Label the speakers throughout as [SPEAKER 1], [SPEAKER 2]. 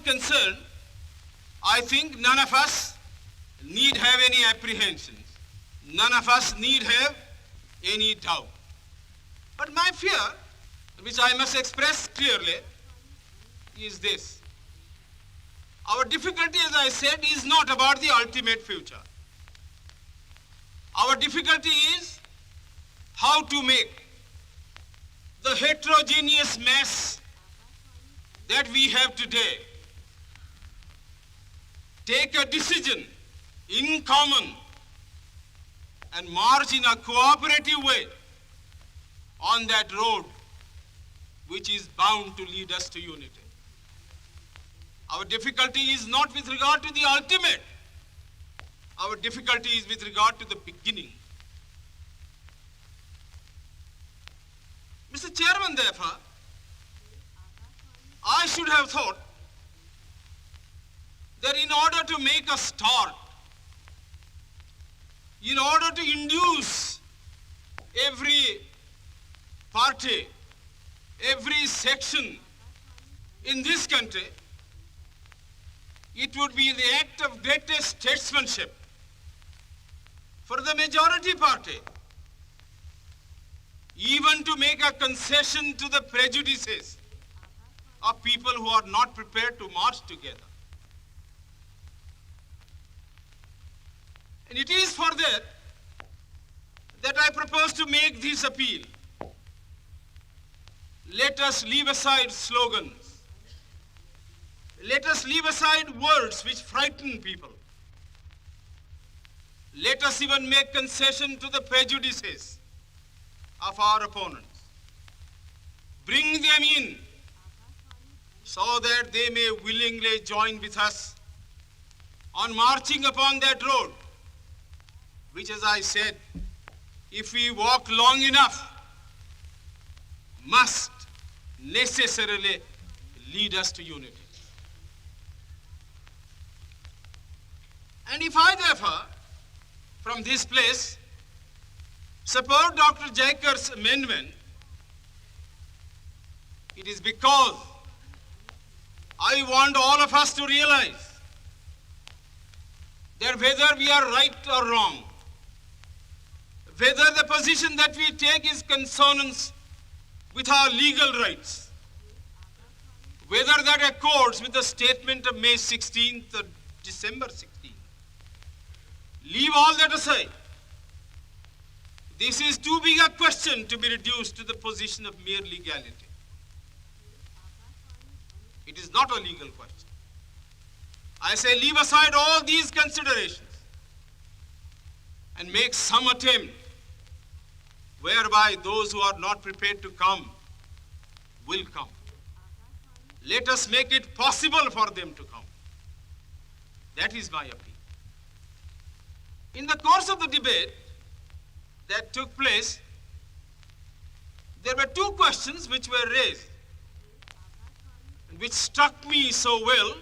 [SPEAKER 1] concerned, I think none of us need have any apprehensions. None of us need have any doubt. But my fear, which I must express clearly, is this. Our difficulty, as I said, is not about the ultimate future. Our difficulty is how to make the heterogeneous mass that we have today take a decision in common and march in a cooperative way on that road which is bound to lead us to unity. Our difficulty is not with regard to the ultimate. Our difficulty is with regard to the beginning. Mr. Chairman, therefore, I should have thought that in order to make a start, in order to induce every party, every section in this country, it would be the act of greatest statesmanship for the majority party even to make a concession to the prejudices of people who are not prepared to march together. And it is for that I propose to make this appeal. Let us leave aside slogans. Let us leave aside words which frighten people. Let us even make concession to the prejudices of our opponents. Bring them in so that they may willingly join with us on marching upon that road, which, as I said, if we walk long enough, must necessarily lead us to unity. And if I, therefore, from this place, support Dr. Jaikar's amendment, it is because I want all of us to realize that whether we are right or wrong, whether the position that we take is consonance with our legal rights, whether that accords with the statement of May 16th or December 16th, leave all that aside. This is too big a question to be reduced to the position of mere legality. It is not a legal question. I say leave aside all these considerations and make some attempt whereby those who are not prepared to come will come. Let us make it possible for them to come. That is my appeal. In the course of the debate that took place, there were two questions which were raised, and which struck me so well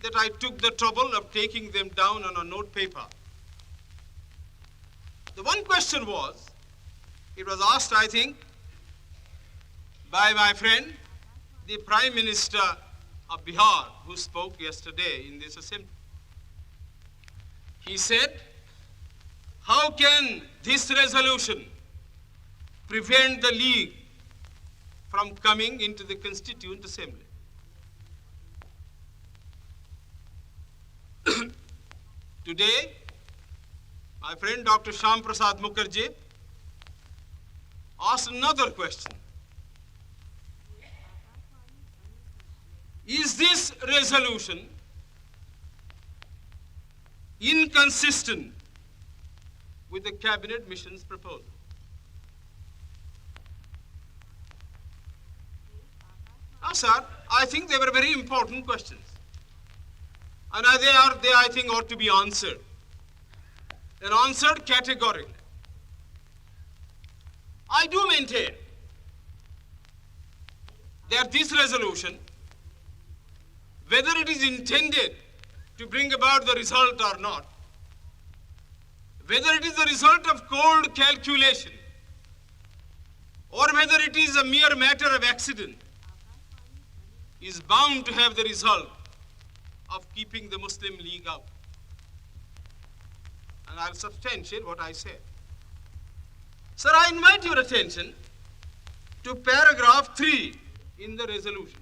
[SPEAKER 1] that I took the trouble of taking them down on a note paper. The one question was, it was asked, I think, by my friend, the Prime Minister of Bihar, who spoke yesterday in this assembly. He said, how can this resolution prevent the League from coming into the Constituent Assembly? Today, my friend Dr. Shyam Prasad Mukherjee asked another question. Is this resolution inconsistent with the Cabinet Mission's proposal? Now, sir, I think they were very important questions. And they, I think, ought to be answered. And answered categorically. I do maintain that this resolution, whether it is intended to bring about the result or not, whether it is the result of cold calculation, or whether it is a mere matter of accident, is bound to have the result of keeping the Muslim League out. And I'll substantiate what I said. Sir, I invite your attention to paragraph 3 in the resolution,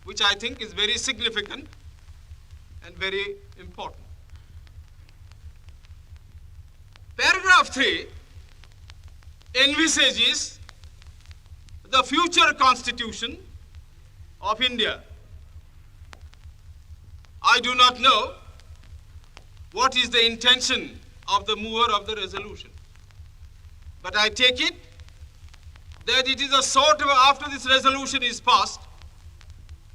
[SPEAKER 1] which I think is very significant and very important. Paragraph 3 envisages the future constitution of India. I do not know what is the intention of the mover of the resolution, but I take it that it is a sort of, after this resolution is passed,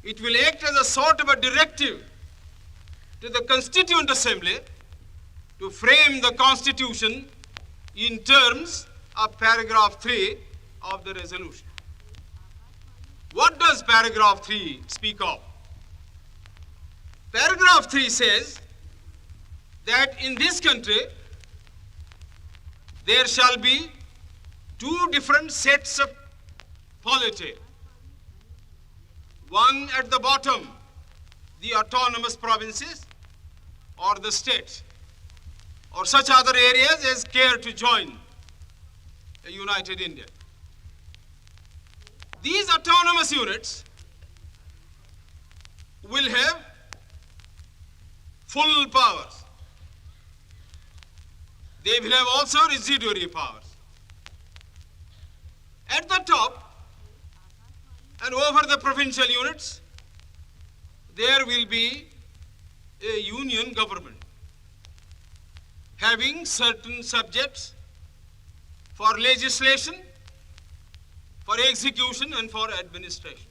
[SPEAKER 1] it will act as a sort of a directive to the Constituent Assembly to frame the Constitution in terms of paragraph 3 of the resolution. What does paragraph 3 speak of? Paragraph 3 says that in this country there shall be two different sets of polity. One at the bottom, the autonomous provinces or the states, or such other areas as care to join a united India. These autonomous units will have full powers. They will have also residuary powers. At the top and over the provincial units, there will be a union government having certain subjects for legislation, for execution, and for administration.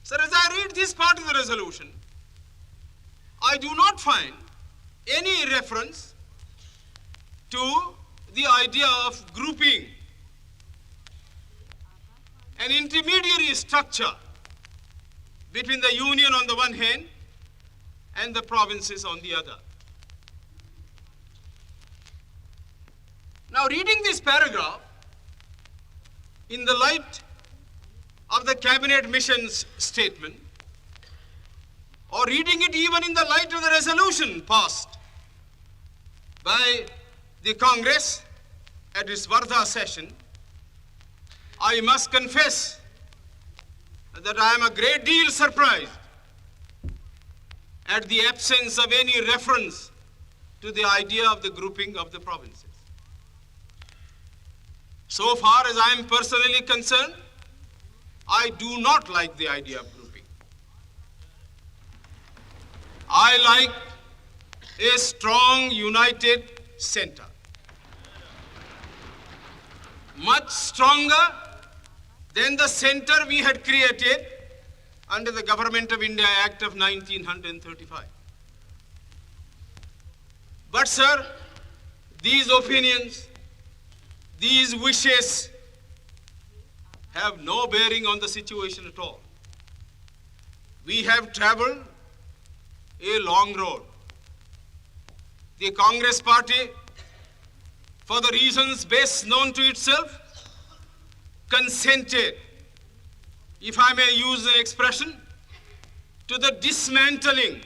[SPEAKER 1] Sir, as I read this part of the resolution, I do not find any reference to the idea of grouping an intermediary structure between the union on the one hand and the provinces on the other. Now, reading this paragraph in the light of the Cabinet Mission's statement, or reading it even in the light of the resolution passed by the Congress at its Wardha session, I must confess that I am a great deal surprised at the absence of any reference to the idea of the grouping of the provinces. So far as I am personally concerned, I do not like the idea of grouping. I like a strong, united center, much stronger than the center we had created under the Government of India Act of 1935. But sir, these opinions, these wishes have no bearing on the situation at all. We have traveled a long road. The Congress Party, for the reasons best known to itself, consented, if I may use the expression, to the dismantling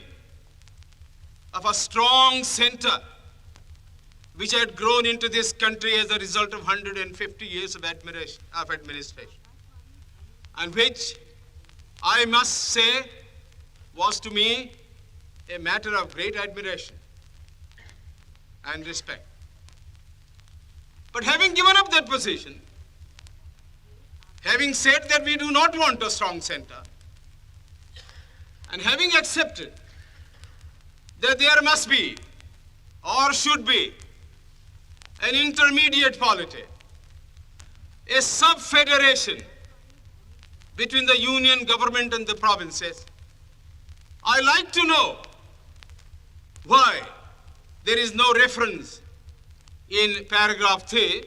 [SPEAKER 1] of a strong center which had grown into this country as a result of 150 years of administration, and which I must say was to me a matter of great admiration and respect. But having given up that position, having said that we do not want a strong center, and having accepted that there must be or should be an intermediate polity, a sub-federation between the union government and the provinces, I like to know why there is no reference in paragraph 3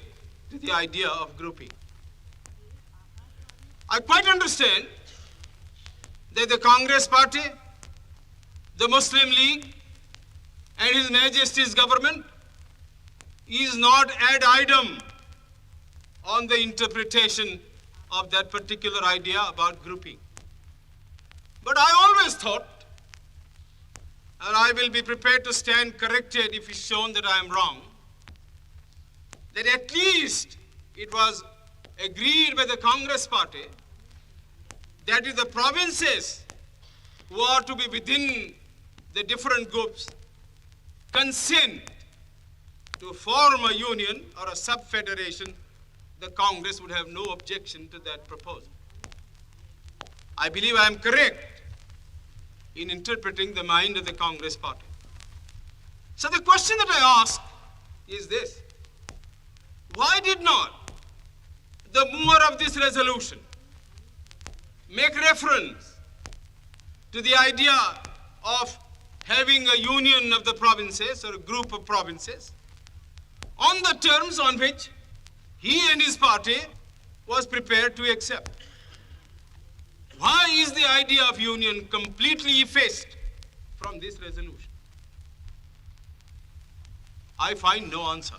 [SPEAKER 1] to the idea of grouping. I quite understand that the Congress Party, the Muslim League, and His Majesty's government is not ad idem on the interpretation of that particular idea about grouping. But I always thought, and I will be prepared to stand corrected if it's shown that I am wrong, that at least it was agreed by the Congress party that if the provinces who are to be within the different groups consent to form a union or a sub-federation, the Congress would have no objection to that proposal. I believe I am correct in interpreting the mind of the Congress party. So the question that I ask is this: why did not the mover of this resolution make reference to the idea of having a union of the provinces or a group of provinces on the terms on which he and his party was prepared to accept? Why is the idea of union completely effaced from this resolution? I find no answer.